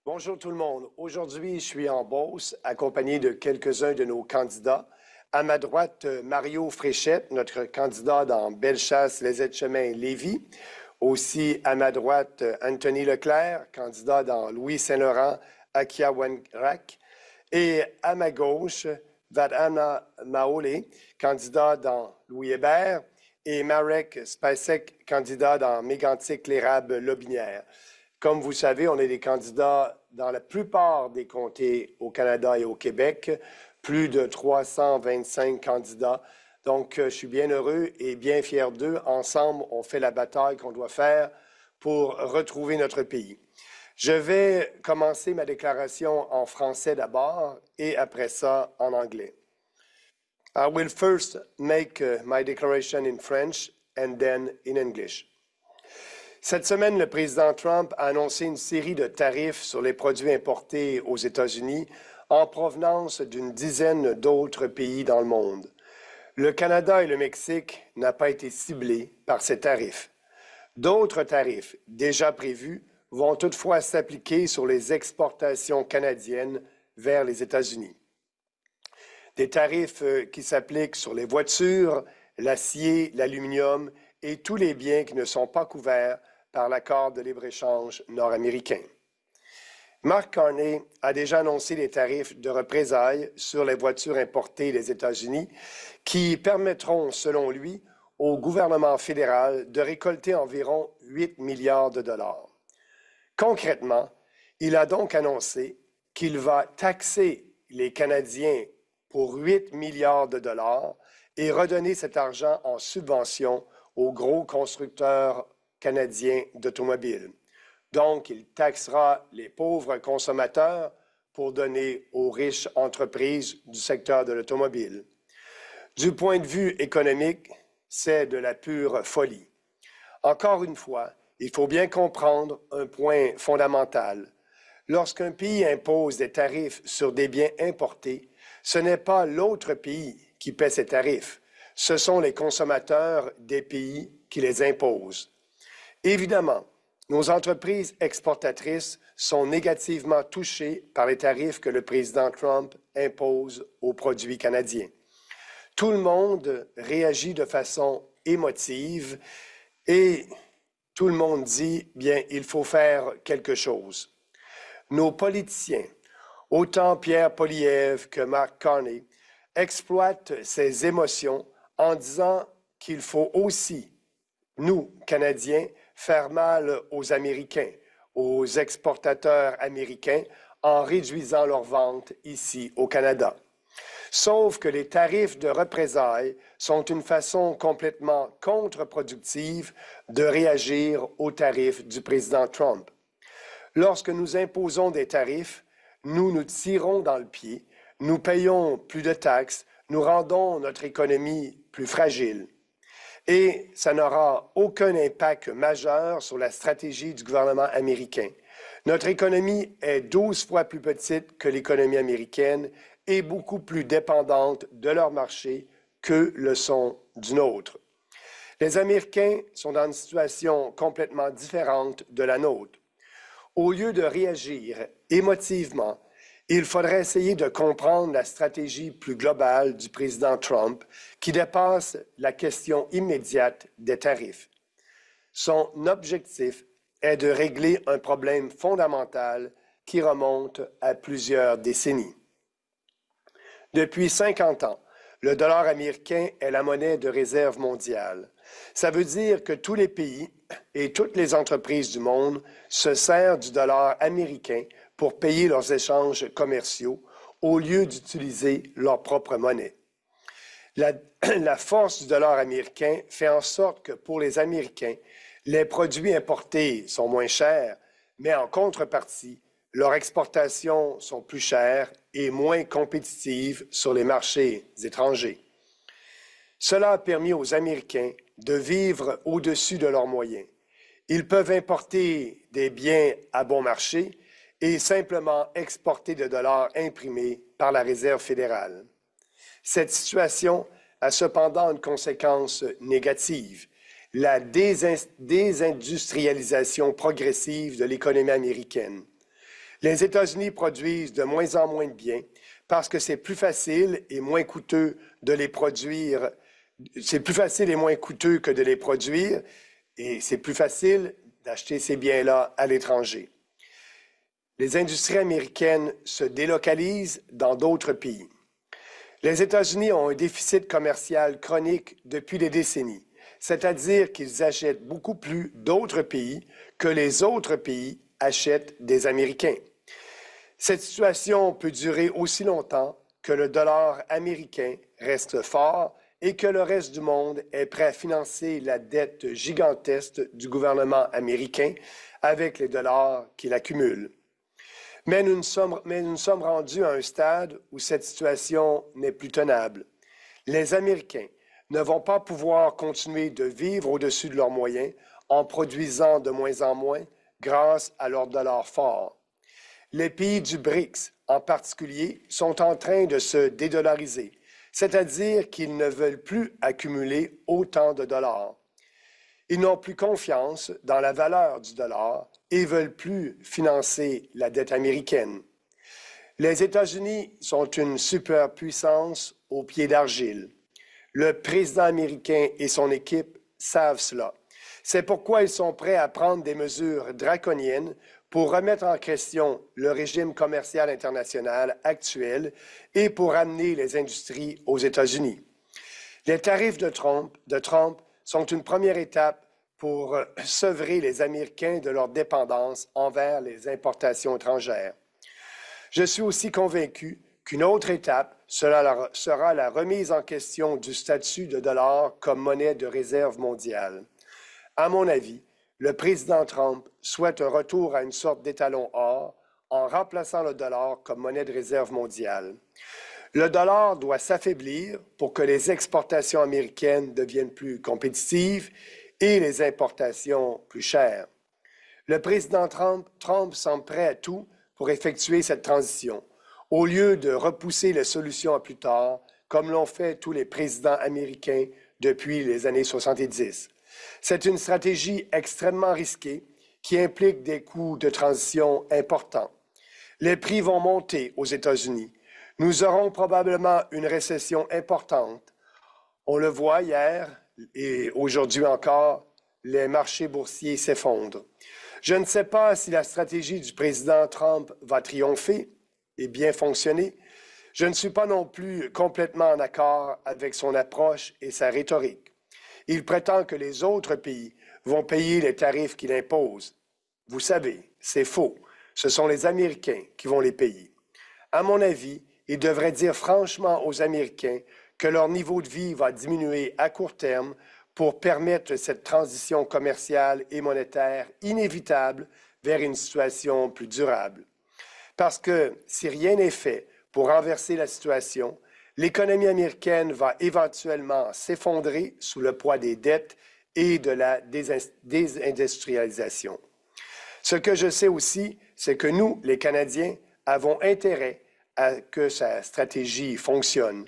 Bonjour tout le monde. Aujourd'hui, je suis en Beauce, accompagné de quelques-uns de nos candidats. À ma droite, Mario Fréchette, notre candidat dans Bellechasse, Les Aides-Chemins, Lévis. Aussi, à ma droite, Anthony Leclerc, candidat dans Louis-Saint-Laurent, Akiawanrak. Et à ma gauche, Vadhana Maole, candidat dans Louis-Hébert. Et Marek Spacek, candidat dans Mégantic-l'Érable-Lobinière. Comme vous savez, on est des candidats dans la plupart des comtés au Canada et au Québec, plus de 325 candidats. Donc, je suis bien heureux et bien fier d'eux. Ensemble, on fait la bataille qu'on doit faire pour retrouver notre pays. Je vais commencer ma déclaration en français d'abord et après ça en anglais. I will first make my declaration in French and then in English. Cette semaine, le président Trump a annoncé une série de tarifs sur les produits importés aux États-Unis en provenance d'une dizaine d'autres pays dans le monde. Le Canada et le Mexique n'ont pas été ciblés par ces tarifs. D'autres tarifs déjà prévus vont toutefois s'appliquer sur les exportations canadiennes vers les États-Unis. Des tarifs qui s'appliquent sur les voitures, l'acier, l'aluminium et tous les biens qui ne sont pas couverts par l'accord de libre-échange nord-américain. Mark Carney a déjà annoncé des tarifs de représailles sur les voitures importées des États-Unis qui permettront, selon lui, au gouvernement fédéral de récolter environ 8 milliards de dollars. Concrètement, il a donc annoncé qu'il va taxer les Canadiens pour 8 milliards de dollars et redonner cet argent en subvention aux gros constructeurs canadiens d'automobiles. Donc, il taxera les pauvres consommateurs pour donner aux riches entreprises du secteur de l'automobile. Du point de vue économique, c'est de la pure folie. Encore une fois, il faut bien comprendre un point fondamental. Lorsqu'un pays impose des tarifs sur des biens importés, ce n'est pas l'autre pays qui paie ces tarifs. Ce sont les consommateurs des pays qui les imposent. Évidemment, nos entreprises exportatrices sont négativement touchées par les tarifs que le président Trump impose aux produits canadiens. Tout le monde réagit de façon émotive et tout le monde dit, bien, il faut faire quelque chose. Nos politiciens, autant Pierre Poilievre que Mark Carney, exploitent ces émotions en disant qu'il faut aussi, nous, Canadiens, faire mal aux Américains, aux exportateurs américains, en réduisant leurs ventes ici au Canada. Sauf que les tarifs de représailles sont une façon complètement contre-productive de réagir aux tarifs du président Trump. Lorsque nous imposons des tarifs, nous nous tirons dans le pied, nous payons plus de taxes, nous rendons notre économie plus fragile. Et ça n'aura aucun impact majeur sur la stratégie du gouvernement américain. Notre économie est 12 fois plus petite que l'économie américaine et beaucoup plus dépendante de leur marché que le sont du nôtre. Les Américains sont dans une situation complètement différente de la nôtre. Au lieu de réagir émotivement, il faudrait essayer de comprendre la stratégie plus globale du président Trump qui dépasse la question immédiate des tarifs. Son objectif est de régler un problème fondamental qui remonte à plusieurs décennies. Depuis 50 ans, le dollar américain est la monnaie de réserve mondiale. Ça veut dire que tous les pays et toutes les entreprises du monde se servent du dollar américain pour payer leurs échanges commerciaux au lieu d'utiliser leur propre monnaie. La force du dollar américain fait en sorte que pour les Américains, les produits importés sont moins chers, mais en contrepartie, leurs exportations sont plus chères et moins compétitives sur les marchés étrangers. Cela a permis aux Américains de vivre au-dessus de leurs moyens. Ils peuvent importer des biens à bon marché et simplement exporter de dollars imprimés par la Réserve fédérale. Cette situation a cependant une conséquence négative, la désindustrialisation progressive de l'économie américaine. Les États-Unis produisent de moins en moins de biens parce que c'est plus facile et moins coûteux de les produire. C'est plus facile et moins coûteux que de les produire et c'est plus facile d'acheter ces biens-là à l'étranger. Les industries américaines se délocalisent dans d'autres pays. Les États-Unis ont un déficit commercial chronique depuis des décennies, c'est-à-dire qu'ils achètent beaucoup plus d'autres pays que les autres pays achètent des Américains. Cette situation peut durer aussi longtemps que le dollar américain reste fort et que le reste du monde est prêt à financer la dette gigantesque du gouvernement américain avec les dollars qu'il accumule. Mais nous sommes rendus à un stade où cette situation n'est plus tenable. Les Américains ne vont pas pouvoir continuer de vivre au-dessus de leurs moyens en produisant de moins en moins grâce à leur dollar fort. Les pays du BRICS, en particulier, sont en train de se dédollariser, c'est-à-dire qu'ils ne veulent plus accumuler autant de dollars. Ils n'ont plus confiance dans la valeur du dollar et ne veulent plus financer la dette américaine. Les États-Unis sont une superpuissance au pied d'argile. Le président américain et son équipe savent cela. C'est pourquoi ils sont prêts à prendre des mesures draconiennes pour remettre en question le régime commercial international actuel et pour amener les industries aux États-Unis. Les tarifs de Trump sont une première étape pour sevrer les Américains de leur dépendance envers les importations étrangères. Je suis aussi convaincu qu'une autre étape sera la remise en question du statut de dollar comme monnaie de réserve mondiale. À mon avis, le président Trump souhaite un retour à une sorte d'étalon-or en remplaçant le dollar comme monnaie de réserve mondiale. Le dollar doit s'affaiblir pour que les exportations américaines deviennent plus compétitives et les importations plus chères. Le président Trump semble prêt à tout pour effectuer cette transition, au lieu de repousser les solutions à plus tard, comme l'ont fait tous les présidents américains depuis les années 70. C'est une stratégie extrêmement risquée qui implique des coûts de transition importants. Les prix vont monter aux États-Unis. Nous aurons probablement une récession importante. On le voit hier et aujourd'hui encore, les marchés boursiers s'effondrent. Je ne sais pas si la stratégie du président Trump va triompher et bien fonctionner. Je ne suis pas non plus complètement en accord avec son approche et sa rhétorique. Il prétend que les autres pays vont payer les tarifs qu'il impose. Vous savez, c'est faux. Ce sont les Américains qui vont les payer. À mon avis, il devrait dire franchement aux Américains que leur niveau de vie va diminuer à court terme pour permettre cette transition commerciale et monétaire inévitable vers une situation plus durable. Parce que si rien n'est fait pour renverser la situation, l'économie américaine va éventuellement s'effondrer sous le poids des dettes et de la désindustrialisation. Ce que je sais aussi, c'est que nous, les Canadiens, avons intérêt à que sa stratégie fonctionne.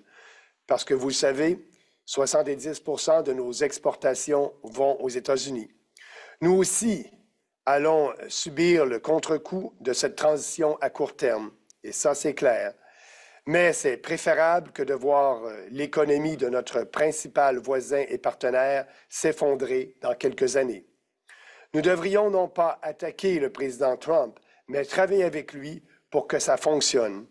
Parce que vous le savez, 70 % de nos exportations vont aux États-Unis. Nous aussi allons subir le contre-coup de cette transition à court terme, et ça c'est clair. Mais c'est préférable que de voir l'économie de notre principal voisin et partenaire s'effondrer dans quelques années. Nous devrions non pas attaquer le président Trump, mais travailler avec lui pour que ça fonctionne.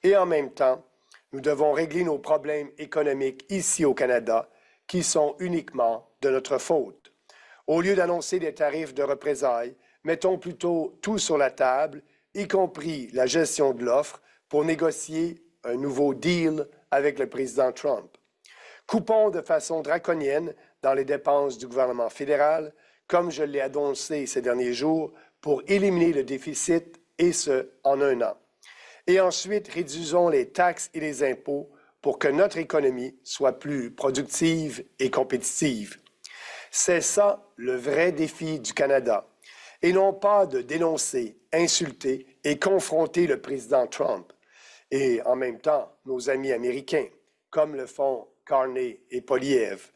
Et en même temps, nous devons régler nos problèmes économiques ici au Canada, qui sont uniquement de notre faute. Au lieu d'annoncer des tarifs de représailles, mettons plutôt tout sur la table, y compris la gestion de l'offre, pour négocier un nouveau deal avec le président Trump. Coupons de façon draconienne dans les dépenses du gouvernement fédéral, comme je l'ai annoncé ces derniers jours, pour éliminer le déficit, et ce, en un an. Et ensuite, réduisons les taxes et les impôts pour que notre économie soit plus productive et compétitive. C'est ça le vrai défi du Canada, et non pas de dénoncer, insulter et confronter le président Trump, et en même temps nos amis américains, comme le font Carney et Poilievre.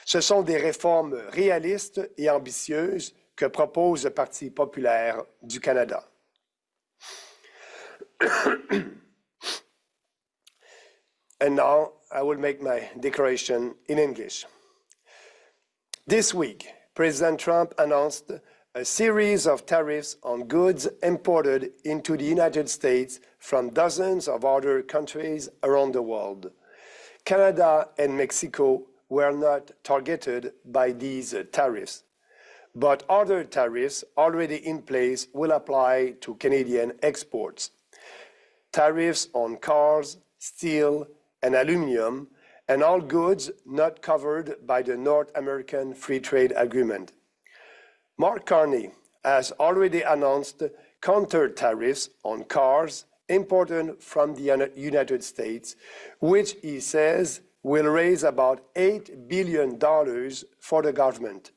Ce sont des réformes réalistes et ambitieuses que propose le Parti populaire du Canada. And now I will make my declaration in English. This week, President Trump announced a series of tariffs on goods imported into the United States from dozens of other countries around the world. Canada and Mexico were not targeted by these tariffs, but other tariffs already in place will apply to Canadian exports. Tariffs on cars, steel, and aluminum, and all goods not covered by the North American Free Trade Agreement. Mark Carney has already announced counter-tariffs on cars imported from the United States, which he says will raise about $8 billion for the government.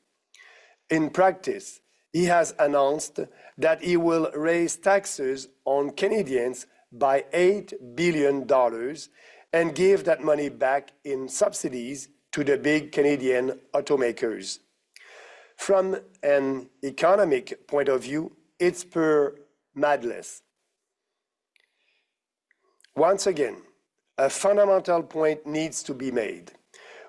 In practice, he has announced that he will raise taxes on Canadians by $8 billion and give that money back in subsidies to the big Canadian automakers. From an economic point of view, it's pure madness. Once again, a fundamental point needs to be made.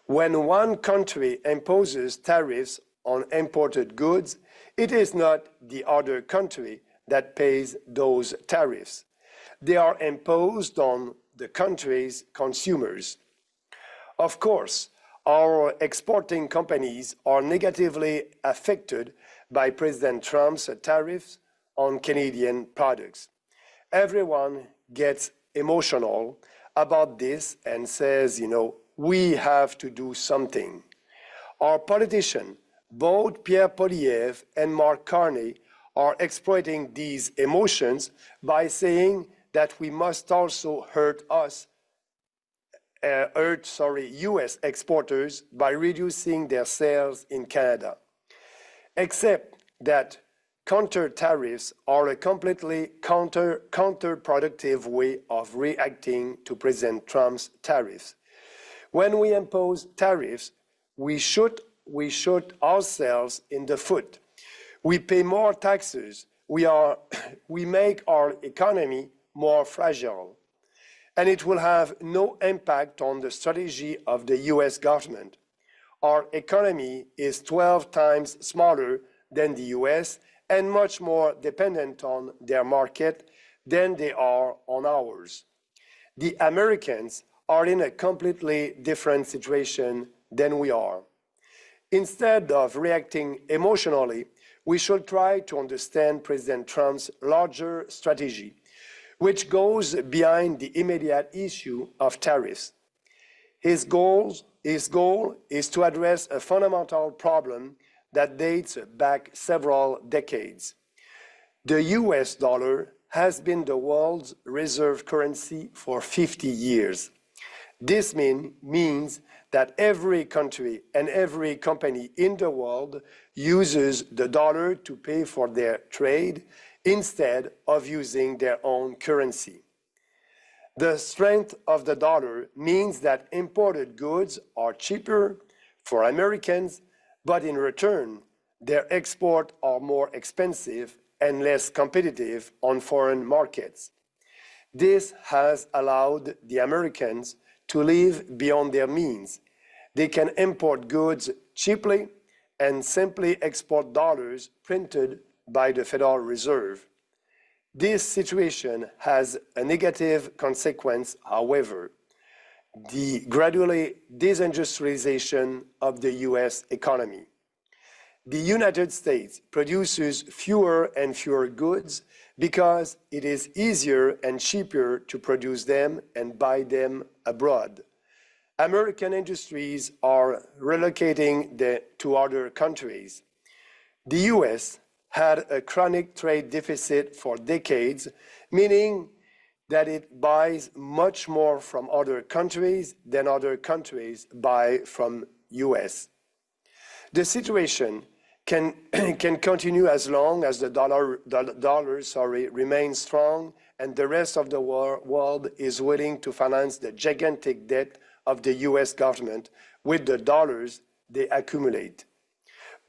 When one country imposes tariffs on imported goods, it is not the other country that pays those tariffs. They are imposed on the country's consumers. Of course, our exporting companies are negatively affected by President Trump's tariffs on Canadian products. Everyone gets emotional about this and says, we have to do something. Our politicians, both Pierre Poilievre and Mark Carney, are exploiting these emotions by saying that we must also hurt U.S. exporters by reducing their sales in Canada. Except that counter-tariffs are a completely counterproductive way of reacting to President Trump's tariffs. When we impose tariffs, we shoot ourselves in the foot. We pay more taxes. We make our economy more fragile. And it will have no impact on the strategy of the US government. Our economy is 12 times smaller than the US and much more dependent on their market than they are on ours. The Americans are in a completely different situation than we are. Instead of reacting emotionally, we should try to understand President Trump's larger strategy, which goes behind the immediate issue of tariffs. His goal is to address a fundamental problem that dates back several decades. The US dollar has been the world's reserve currency for 50 years. This means that every country and every company in the world uses the dollar to pay for their trade instead of using their own currency. The strength of the dollar means that imported goods are cheaper for Americans, but in return, their exports are more expensive and less competitive on foreign markets. This has allowed the Americans to live beyond their means. They can import goods cheaply and simply export dollars printed by the Federal Reserve. This situation has a negative consequence, however, the gradually disindustrialization of the US economy. The United States produces fewer and fewer goods because it is easier and cheaper to produce them and buy them abroad. American industries are relocating to other countries. The US had a chronic trade deficit for decades, meaning that it buys much more from other countries than other countries buy from US. The situation can continue as long as the dollar remains strong and the rest of the world is willing to finance the gigantic debt of the US government with the dollars they accumulate.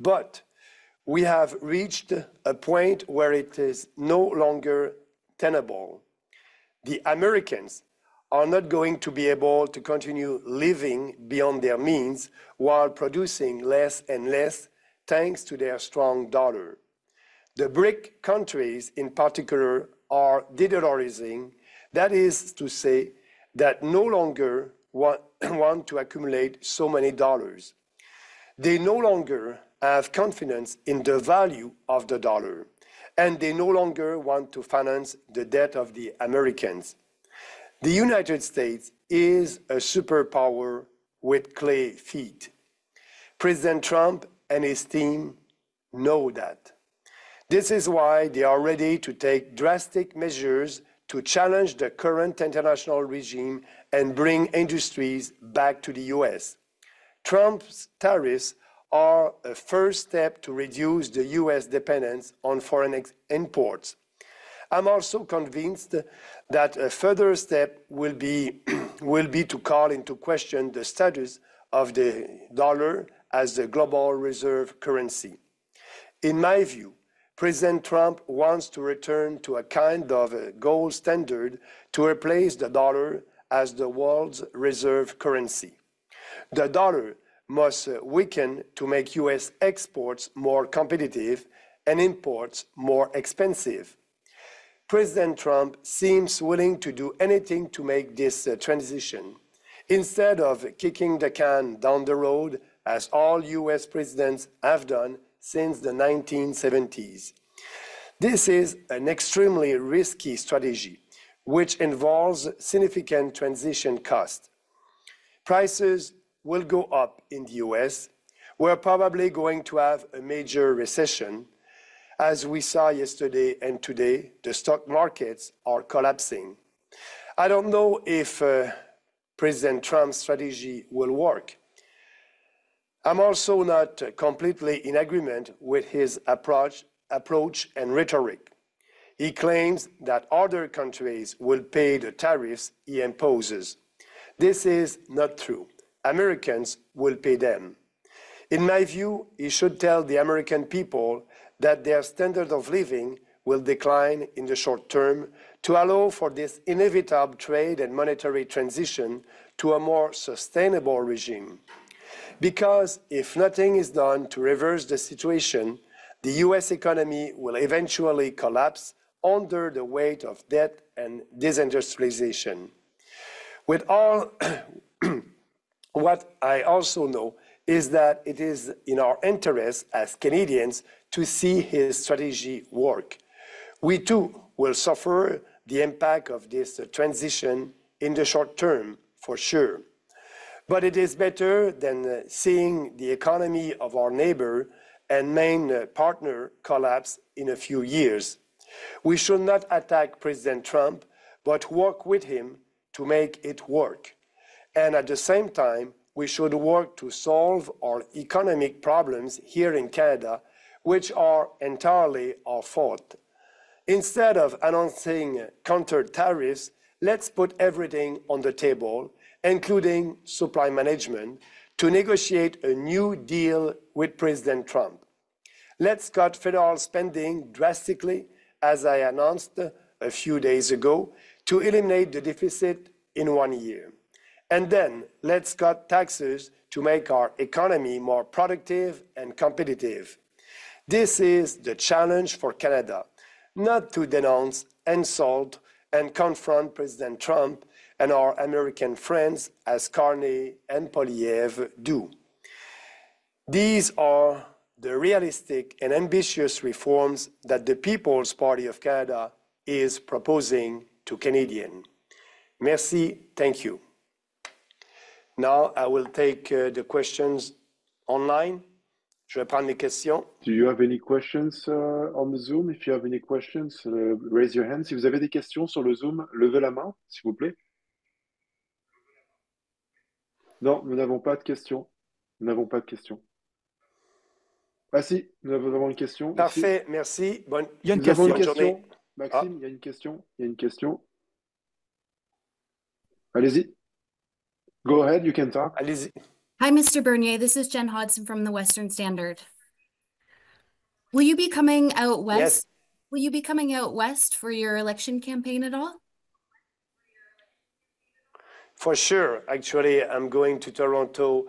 But we have reached a point where it is no longer tenable. The Americans are not going to be able to continue living beyond their means while producing less and less thanks to their strong dollar. The BRIC countries in particular are deteriorating, that is to say, that no longer want to accumulate so many dollars. They no longer have confidence in the value of the dollar, and they no longer want to finance the debt of the Americans. The United States is a superpower with clay feet. President Trump and his team know that. This is why they are ready to take drastic measures to challenge the current international regime and bring industries back to the US. Trump's tariffs are a first step to reduce the US dependence on foreign imports. I'm also convinced that a further step will be to call into question the status of the dollar as the global reserve currency. In my view, President Trump wants to return to a kind of a gold standard to replace the dollar as the world's reserve currency. The dollar must weaken to make US exports more competitive and imports more expensive. President Trump seems willing to do anything to make this transition, instead of kicking the can down the road as all US presidents have done since the 1970s. This is an extremely risky strategy, which involves significant transition costs. Prices will go up in the US. We're probably going to have a major recession. As we saw yesterday and today, the stock markets are collapsing. I don't know if President Trump's strategy will work. I'm also not completely in agreement with his approach and rhetoric. He claims that other countries will pay the tariffs he imposes. This is not true. Americans will pay them. In my view, he should tell the American people that their standard of living will decline in the short term to allow for this inevitable trade and monetary transition to a more sustainable regime. Because if nothing is done to reverse the situation, the US economy will eventually collapse under the weight of debt and disindustrialization. With all, what I also know is that it is in our interest as Canadians to see his strategy work. We too will suffer the impact of this transition in the short term, for sure. But it is better than seeing the economy of our neighbor and main partner collapse in a few years. We should not attack President Trump, but work with him to make it work. And at the same time, we should work to solve our economic problems here in Canada, which are entirely our fault. Instead of announcing counter-tariffs, let's put everything on the table, including supply management, to negotiate a new deal with President Trump. Let's cut federal spending drastically, as I announced a few days ago, to eliminate the deficit in 1 year. And then let's cut taxes to make our economy more productive and competitive. This is the challenge for Canada, not to denounce, insult, and confront President Trump and our American friends as Carney and Poilievre do. These are the realistic and ambitious reforms that the People's Party of Canada is proposing to Canadians. Merci, thank you. Now I will take the questions online. Je vais prendre les questions. Do you have any questions on the Zoom? If you have any questions, raise your hand. Si vous avez des questions sur le Zoom, levez la main, s'il vous plaît. Non, nous n'avons pas de questions. Nous n'avons pas de questions. Ah si, nous avons une question. Parfait, ici. merci. Bonne, Il y a une question. bonne journée. Maxime, il y a une question. Il y a une question. Allez-y. Go ahead, you can talk. Allez-y. Hi, Mr. Bernier. This is Jen Hodson from the Western Standard. Will you be coming out west? Yes. Will you be coming out west for your election campaign at all? For sure. Actually, I'm going to Toronto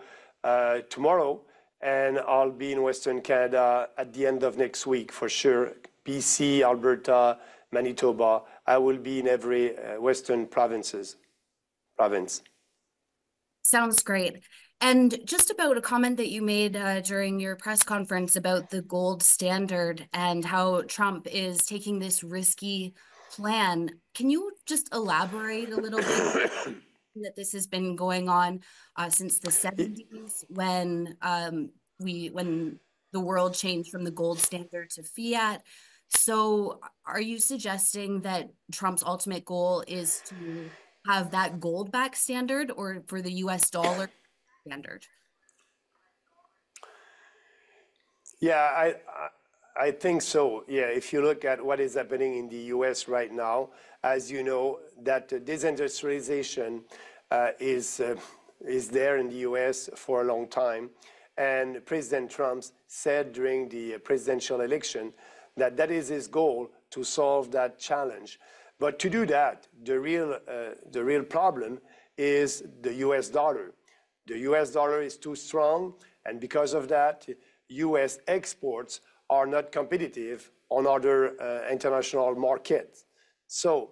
tomorrow, and I'll be in Western Canada at the end of next week, for sure. BC, Alberta, Manitoba. I will be in every Western province. Sounds great. And just about a comment that you made during your press conference about the gold standard and how Trump is taking this risky plan. Can you just elaborate a little bit that this has been going on since the 70s when when the world changed from the gold standard to fiat? So are you suggesting that Trump's ultimate goal is to have that gold back standard or for the US dollar standard? Yeah, I think so. Yeah, if you look at what is happening in the US right now, as you know, that disindustrialization is there in the US for a long time. And President Trump said during the presidential election that that is his goal to solve that challenge. But to do that, the real problem is the US dollar. The US dollar is too strong, and because of that, US exports are not competitive on other international markets. So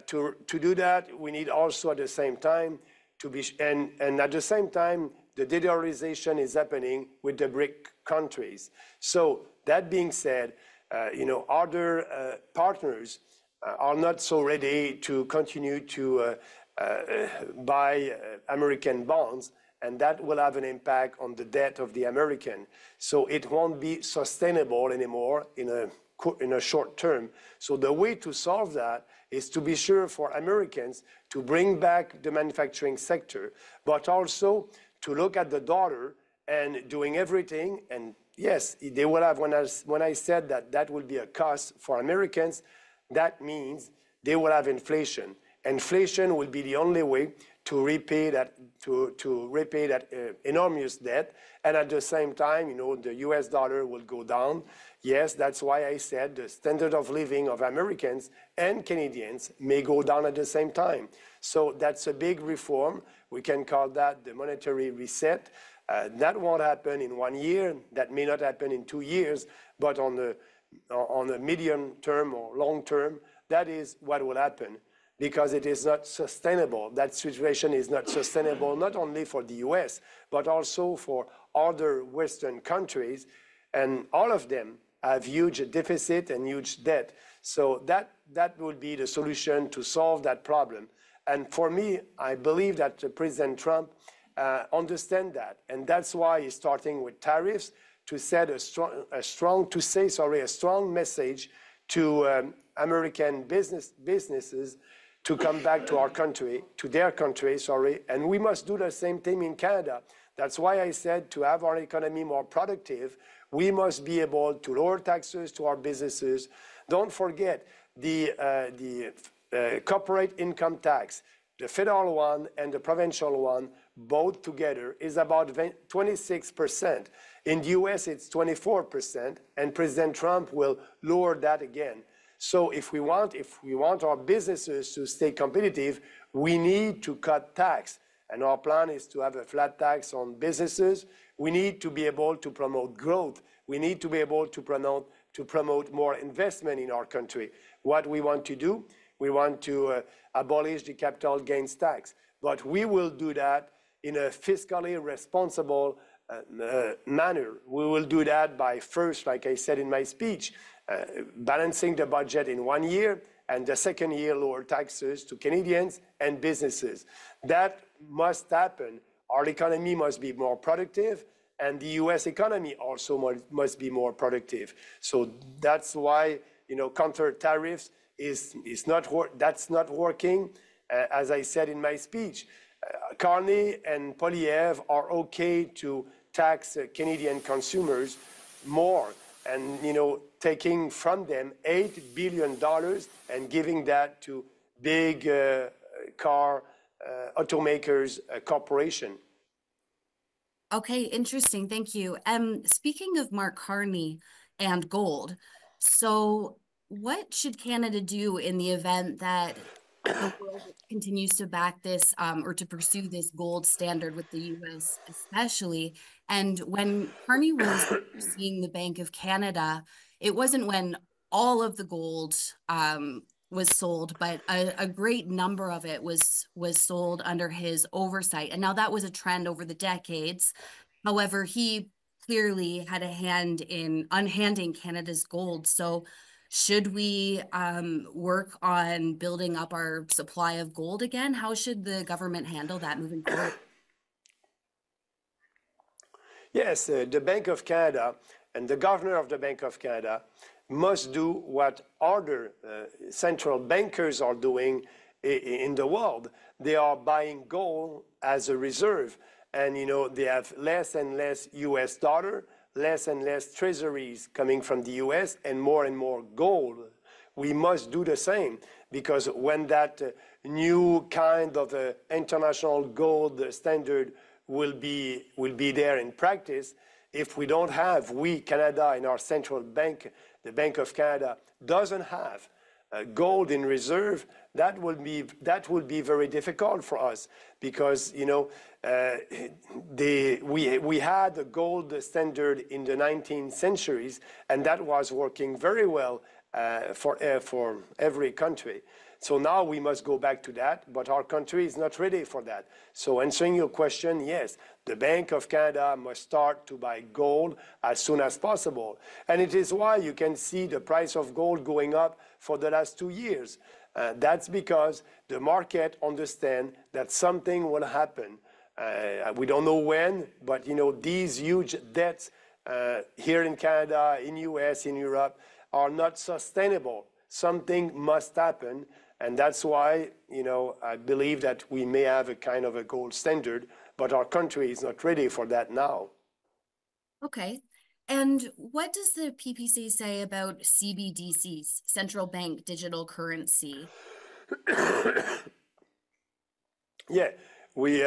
to do that, we need also at the same time to be, and at the same time, the de-dollarization is happening with the BRIC countries. So that being said, other partners are not so ready to continue to buy American bonds, and that will have an impact on the debt of the American. So it won't be sustainable anymore in a short term. So the way to solve that is to be sure for Americans to bring back the manufacturing sector, but also to look at the dollar and doing everything. And yes, they will have, when I said that that will be a cost for Americans, that means they will have inflation. Inflation will be the only way to repay that enormous debt, and at the same time, the U.S. dollar will go down. Yes, that's why I said the standard of living of Americans and Canadians may go down at the same time. So that's a big reform. We can call that the monetary reset. That won't happen in 1 year. That may not happen in 2 years, but on the medium term or long term, that is what will happen, because it is not sustainable. That situation is not sustainable, not only for the US, but also for other Western countries. And all of them have huge deficit and huge debt. So that would be the solution to solve that problem. And for me, I believe that President Trump understands that. And that's why he's starting with tariffs to set a strong message to American businesses to come back to our country, to their country, and we must do the same thing in Canada. That's why I said to have our economy more productive, we must be able to lower taxes to our businesses. Don't forget the corporate income tax, the federal one and the provincial one, both together is about 26%. In the US, it's 24%, and President Trump will lower that again. So if we want our businesses to stay competitive, we need to cut tax. And our plan is to have a flat tax on businesses. We need to be able to promote growth. We need to be able to promote more investment in our country. What we want to do, we want to abolish the capital gains tax. But we will do that in a fiscally responsible manner. We will do that by first, like I said in my speech, balancing the budget in 1 year, and the second year lower taxes to Canadians and businesses. That must happen. Our economy must be more productive, and the US economy also must be more productive. So that's why counter tariffs that's not working. As I said in my speech, Carney and Poilievre are okay to tax Canadian consumers more, and taking from them $8 billion and giving that to big car automakers corporation. Okay, interesting. Thank you. Speaking of Mark Carney and gold, so what should Canada do in the event that the world continues to back this or to pursue this gold standard with the US especially. And when Carney was seeing the Bank of Canada, it wasn't when all of the gold was sold, but a great number of it was sold under his oversight. And now that was a trend over the decades. However, he clearly had a hand in unhanding Canada's gold. So should we work on building up our supply of gold again? How should the government handle that moving forward? Yes, the Bank of Canada and the governor of the Bank of Canada must do what other central bankers are doing in the world. They are buying gold as a reserve. And, you know, they have less and less US dollar, less and less treasuries coming from the US, and more gold. We must do the same, because when that new kind of international gold standard will be there in practice, if we don't have, we, Canada, in our central bank, the Bank of Canada, doesn't have gold in reserve, that will be very difficult for us, because, you know, we had a gold standard in the 19th centuries, and that was working very well for every country. So now we must go back to that, but our country is not ready for that. So answering your question, yes, the Bank of Canada must start to buy gold as soon as possible. And it is why you can see the price of gold going up for the last 2 years. That's because the market understands that something will happen. We don't know when, but you know, these huge debts here in Canada, in US, in Europe, are not sustainable. Something must happen, and that's why, you know, I believe that we may have a kind of a gold standard, but our country is not ready for that now. Okay. And what does the PPC say about CBDCs, central bank digital currency? Yeah, we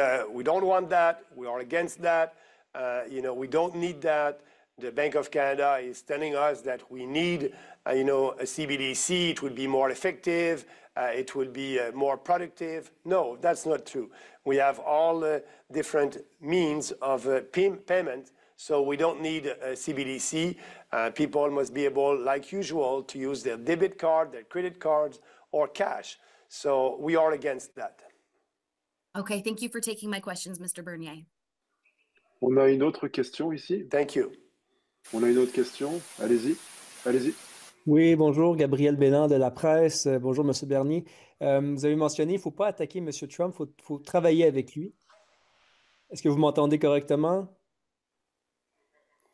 don't want that. We are against that. You know, we don't need that. The Bank of Canada is telling us that we need, you know, a CBDC. It will be more effective. It will be more productive. No, that's not true. We have all different means of payment, so we don't need a CBDC. People must be able, like usual, to use their debit card, their credit cards, or cash. So we are against that. Okay, thank you for taking my questions, Mr. Bernier. On a une autre question ici. Thank you. On a une autre question. Allez-y. Allez-y. Oui, bonjour, Gabriel Bélan de la presse. Bonjour, M. Bernier. Vous avez mentionné, il ne faut pas attaquer M. Trump, il faut travailler avec lui. Est-ce que vous m'entendez correctement?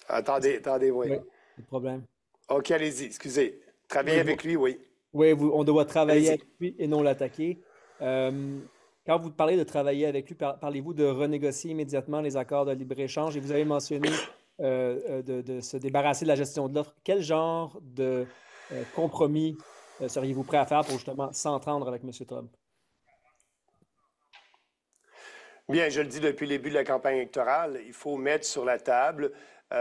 Attendez, oui. Oui, pas de problème. OK, allez-y, excusez. Travailler Oui, avec lui, oui. Oui, on doit travailler Allez-y. avec lui et non l'attaquer. Quand vous parlez de travailler avec lui, parlez-vous de renégocier immédiatement les accords de libre-échange et vous avez mentionné de se débarrasser de la gestion de l'offre. Quel genre de compromis seriez-vous prêt à faire pour justement s'entendre avec M. Trump? Bien, je le dis depuis le début de la campagne électorale, il faut mettre sur la table,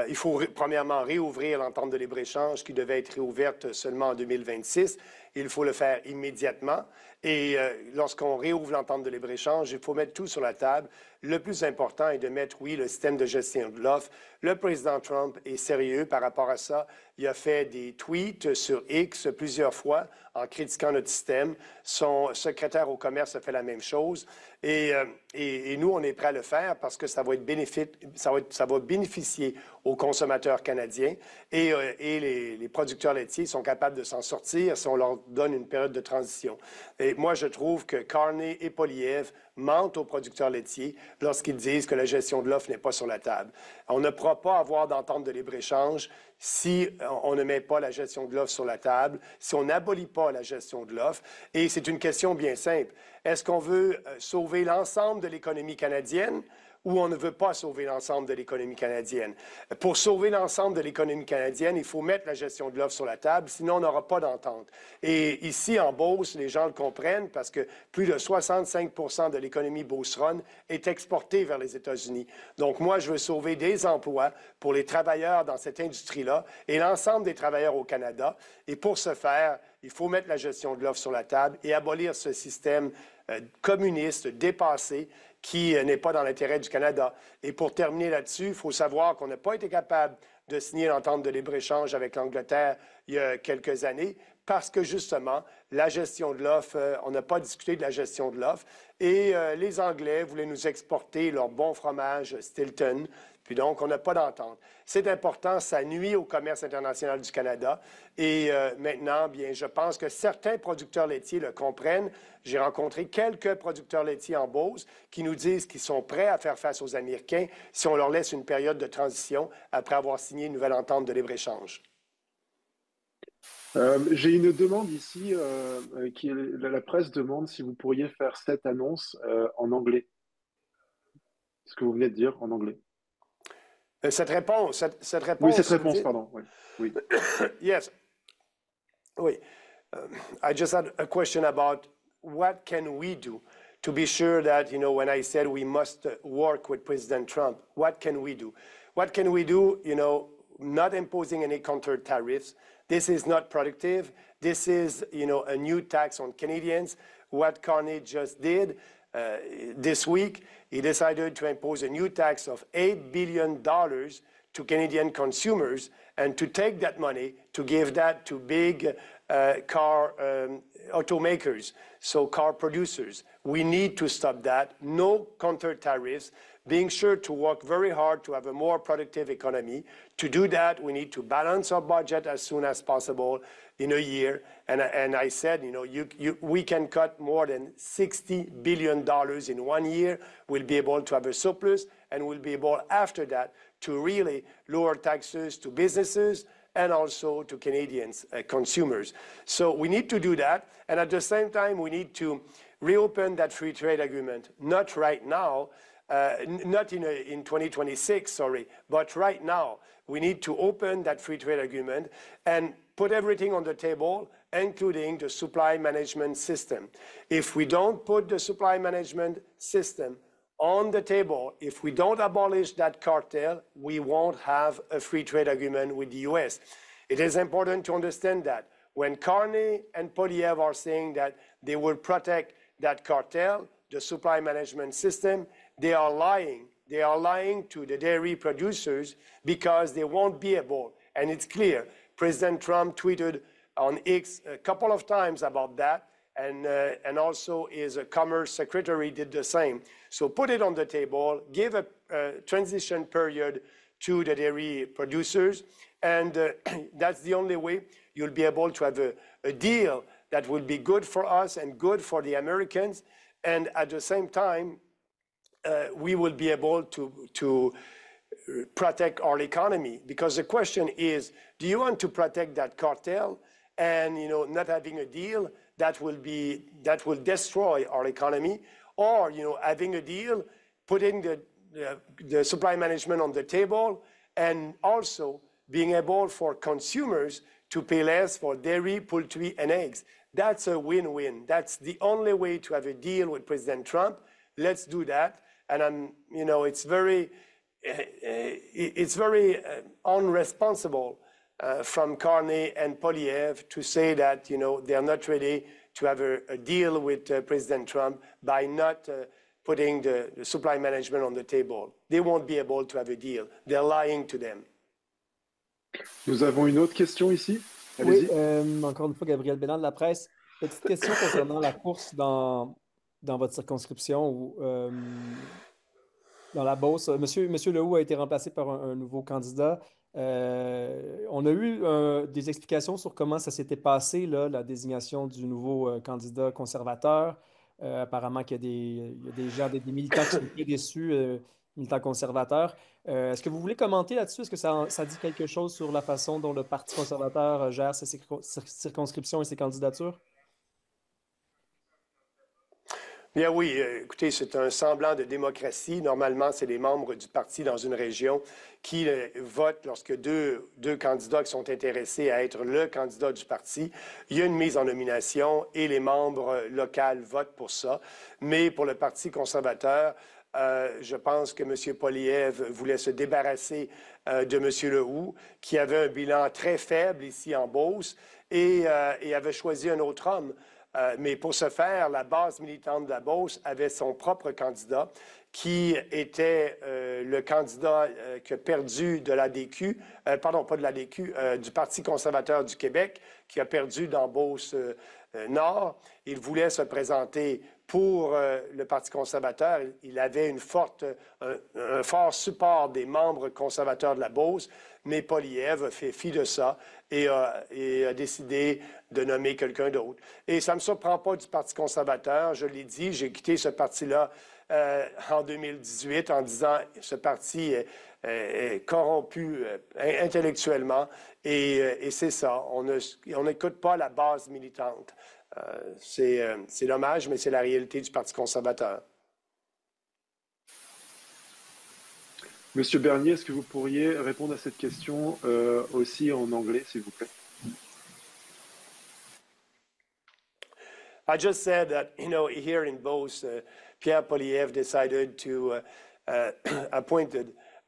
il faut premièrement réouvrir l'entente de libre-échange qui devait être réouverte seulement en 2026. Il faut le faire immédiatement. Et lorsqu'on réouvre l'entente de libre-échange, il faut mettre tout sur la table. Le plus important est de mettre, oui, le système de gestion de l'offre. Le président Trump est sérieux par rapport à ça. Il a fait des tweets sur X plusieurs fois en critiquant notre système. Son secrétaire au commerce a fait la même chose. Et nous, on est prêts à le faire parce que ça va bénéficier aux consommateurs canadiens. Et les producteurs laitiers sont capables de s'en sortir si on leur donne une période de transition. Et moi, je trouve que Carney et Poilievre mentent aux producteurs laitiers lorsqu'ils disent que la gestion de l'offre n'est pas sur la table. On ne pourra pas avoir d'entente de libre-échange si on ne met pas la gestion de l'offre sur la table, si on n'abolit pas la gestion de l'offre. Et c'est une question bien simple. Est-ce qu'on veut sauver l'ensemble de l'économie canadienne ou on ne veut pas sauver l'ensemble de l'économie canadienne? Pour sauver l'ensemble de l'économie canadienne, il faut mettre la gestion de l'offre sur la table, sinon on n'aura pas d'entente. Et ici, en Beauce, les gens le comprennent parce que plus de 65 % de l'économie beauceronne est exportée vers les États-Unis. Donc moi, je veux sauver des emplois pour les travailleurs dans cette industrie-là et l'ensemble des travailleurs au Canada. Et pour ce faire, il faut mettre la gestion de l'offre sur la table et abolir ce système communiste dépassé qui n'est pas dans l'intérêt du Canada. Et pour terminer là-dessus, il faut savoir qu'on n'a pas été capable de signer l'entente de libre-échange avec l'Angleterre il y a quelques années parce que, justement, la gestion de l'offre, on n'a pas discuté de la gestion de l'offre et les Anglais voulaient nous exporter leur bon fromage Stilton. Puis donc, on n'a pas d'entente. C'est important, ça nuit au commerce international du Canada. Et maintenant, bien, je pense que certains producteurs laitiers le comprennent. J'ai rencontré quelques producteurs laitiers en Beauce qui nous disent qu'ils sont prêts à faire face aux Américains si on leur laisse une période de transition après avoir signé une nouvelle entente de libre-échange. J'ai une demande ici, la presse demande si vous pourriez faire cette annonce en anglais. Ce que vous venez de dire en anglais. Cette réponse, oui, cette réponse, pardon. Oui. Oui. Yes. Oui. I just had a question about what can we do to be sure that, you know, when I said we must work with President Trump, what can we do? What can we do, you know, not imposing any counter tariffs? This is not productive. This is, you know, a new tax on Canadians. What Carney just did this week, he decided to impose a new tax of $8 billion to Canadian consumers and to take that money to give that to big car automakers, so car producers. We need to stop that. No counter tariffs. Being sure to work very hard to have a more productive economy. To do that, we need to balance our budget as soon as possible in a year. And I said, you know, we can cut more than $60 billion in 1 year. We'll be able to have a surplus, and we'll be able, after that, to really lower taxes to businesses and also to Canadians, consumers. So we need to do that. And at the same time, we need to reopen that free trade agreement, not right now, not in 2026, sorry, but right now. We need to open that free trade agreement and put everything on the table, including the supply management system. If we don't put the supply management system on the table, if we don't abolish that cartel, we won't have a free trade agreement with the U.S. It is important to understand that when Carney and Poilievre are saying that they will protect that cartel, the supply management system, they are lying. They are lying to the dairy producers because they won't be able. And it's clear. President Trump tweeted on X a couple of times about that, and also his Commerce Secretary did the same. So put it on the table, give a transition period to the dairy producers, and that's the only way you'll be able to have a deal that will be good for us and good for the Americans, and at the same time, we will be able to protect our economy. Because the question is, do you want to protect that cartel and, you know, not having a deal that will destroy our economy, or, you know, having a deal, putting the supply management on the table, and also being able for consumers to pay less for dairy, poultry, and eggs? That's a win-win. That's the only way to have a deal with President Trump. Let's do that. And you know, it's very unresponsible from Carney and Poilievre to say that, you know, they're not ready to have a deal with President Trump by not putting the supply management on the table. They won't be able to have a deal. They're lying to them. Nous avons une autre question ici. Oui, encore une fois, Gabriel Bélan de la presse. Petite question concernant la course dans votre circonscription ou dans la Beauce. Monsieur Lehoux a été remplacé par un nouveau candidat. On a eu des explications sur comment ça s'était passé, là, la désignation du nouveau candidat conservateur. Apparemment qu'il y a des gens, des militants qui sont très déçus, militants conservateurs. Est-ce que vous voulez commenter là-dessus? Est-ce que ça dit quelque chose sur la façon dont le Parti conservateur gère ses circonscriptions et ses candidatures? Bien oui, écoutez, c'est un semblant de démocratie. Normalement, c'est les membres du parti dans une région qui votent lorsque deux candidats qui sont intéressés à être le candidat du parti. Il y a une mise en nomination et les membres locaux votent pour ça. Mais pour le Parti conservateur, je pense que M. Poilievre voulait se débarrasser de M. Lehoux, qui avait un bilan très faible ici en Beauce. et avait choisi un autre homme. Mais pour ce faire, la base militante de la Beauce avait son propre candidat qui était le candidat qui a perdu de l'ADQ, pardon, pas de l'ADQ, du Parti conservateur du Québec, qui a perdu dans Beauce-Nord. Il voulait se présenter pour le Parti conservateur. Il avait un fort support des membres conservateurs de la Beauce, mais Poilievre fait fi de ça et a décidé de nommer quelqu'un d'autre. Et ça ne me surprend pas du Parti conservateur. Je l'ai dit, j'ai quitté ce parti-là en 2018 en disant ce parti est corrompu intellectuellement et c'est ça. On n'écoute pas la base militante. C'est dommage, mais c'est la réalité du Parti conservateur. Monsieur Bernier, est-ce que vous pourriez répondre à cette question aussi en anglais, s'il vous plaît? I just said that, here in Beauce, Pierre Poilievre decided to appoint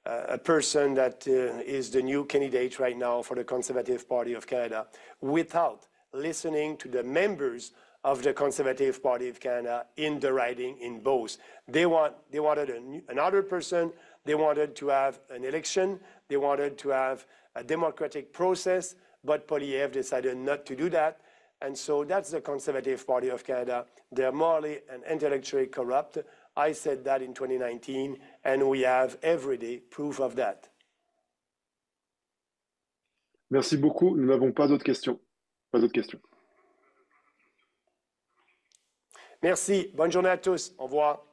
a person that is the new candidate right now for the Conservative Party of Canada without listening to the members of the Conservative Party of Canada in the riding in Beauce. They wanted another person. They wanted to have an election. They wanted to have a democratic process, but Poilievre decided not to do that. And so that's the Conservative Party of Canada. They're morally and intellectually corrupt. I said that in 2019, and we have everyday proof of that. Merci beaucoup. Nous n'avons pas d'autres questions. Pas d'autres questions. Merci. Bonne journée à tous. Au revoir.